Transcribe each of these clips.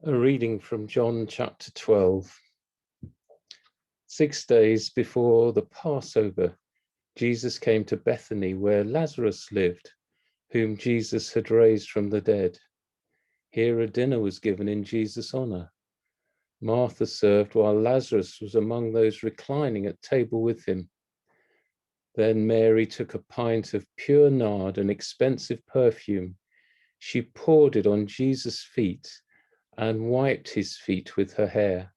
A reading from John chapter 12. 6 days before the Passover, Jesus came to Bethany, where Lazarus lived, whom Jesus had raised from the dead. Here a dinner was given in Jesus' honor. Martha served while Lazarus was among those reclining at table with him. Then Mary took a pint of pure nard, an expensive perfume. She poured it on Jesus' feet and wiped his feet with her hair,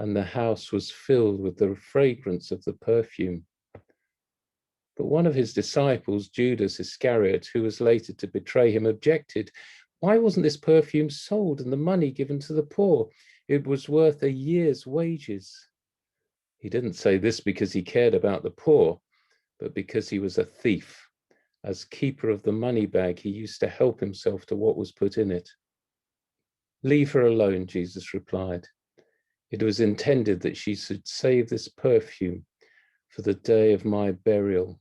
and the house was filled with the fragrance of the perfume. But one of his disciples, Judas Iscariot, who was later to betray him, objected. Why wasn't this perfume sold and the money given to the poor? It was worth a year's wages. He didn't say this because he cared about the poor, but because he was a thief. As keeper of the money bag, he used to help himself to what was put in it. Leave her alone, Jesus replied. It was intended that she should save this perfume for the day of my burial.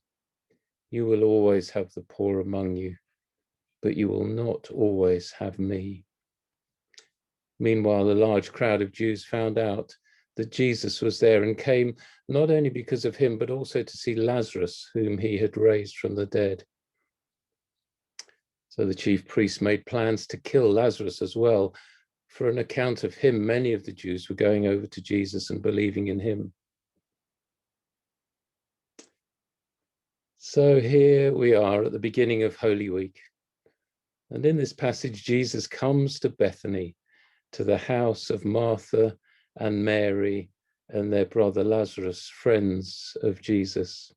You will always have the poor among you, but you will not always have me. Meanwhile, a large crowd of Jews found out that Jesus was there and came not only because of him, but also to see Lazarus, whom he had raised from the dead. So the chief priests made plans to kill Lazarus as well. For an account of him, many of the Jews were going over to Jesus and believing in him. So here we are at the beginning of Holy Week. And in this passage, Jesus comes to Bethany, to the house of Martha and Mary and their brother Lazarus, friends of Jesus.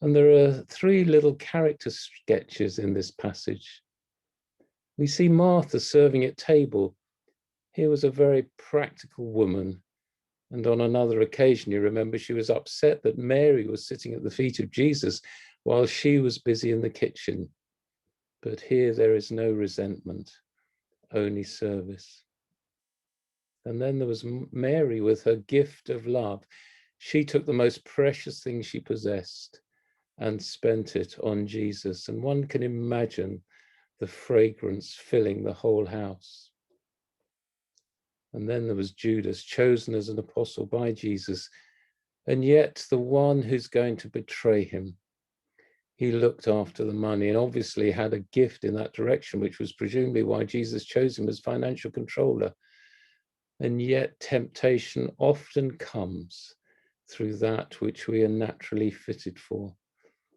And there are three little character sketches in this passage. We see Martha serving at table. Here was a very practical woman. And on another occasion, you remember, she was upset that Mary was sitting at the feet of Jesus while she was busy in the kitchen. But here there is no resentment, only service. And then there was Mary with her gift of love. She took the most precious thing she possessed and spent it on Jesus. And one can imagine the fragrance filling the whole house. And then there was Judas, chosen as an apostle by Jesus, and yet the one who's going to betray him. He looked after the money and obviously had a gift in that direction, which was presumably why Jesus chose him as financial controller. And yet temptation often comes through that which we are naturally fitted for.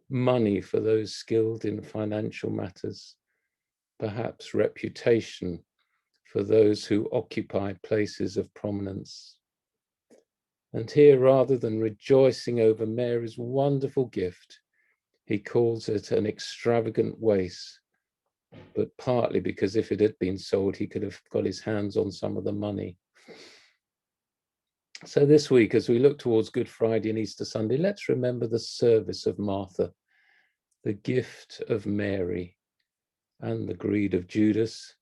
Money for those skilled in financial matters, perhaps reputation for those who occupy places of prominence. And here, rather than rejoicing over Mary's wonderful gift, he calls it an extravagant waste, but partly because if it had been sold, he could have got his hands on some of the money. So this week, as we look towards Good Friday and Easter Sunday, let's remember the service of Martha, the gift of Mary, and the greed of Judas,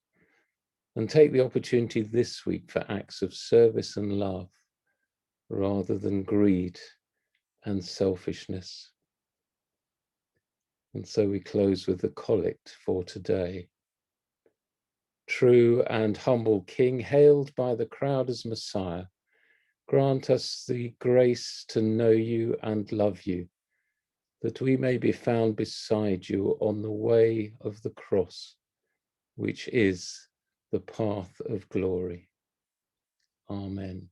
and take the opportunity this week for acts of service and love, rather than greed and selfishness. And so we close with the collect for today. True and humble King, hailed by the crowd as Messiah, grant us the grace to know you and love you, that we may be found beside you on the way of the cross, which is the path of glory. Amen.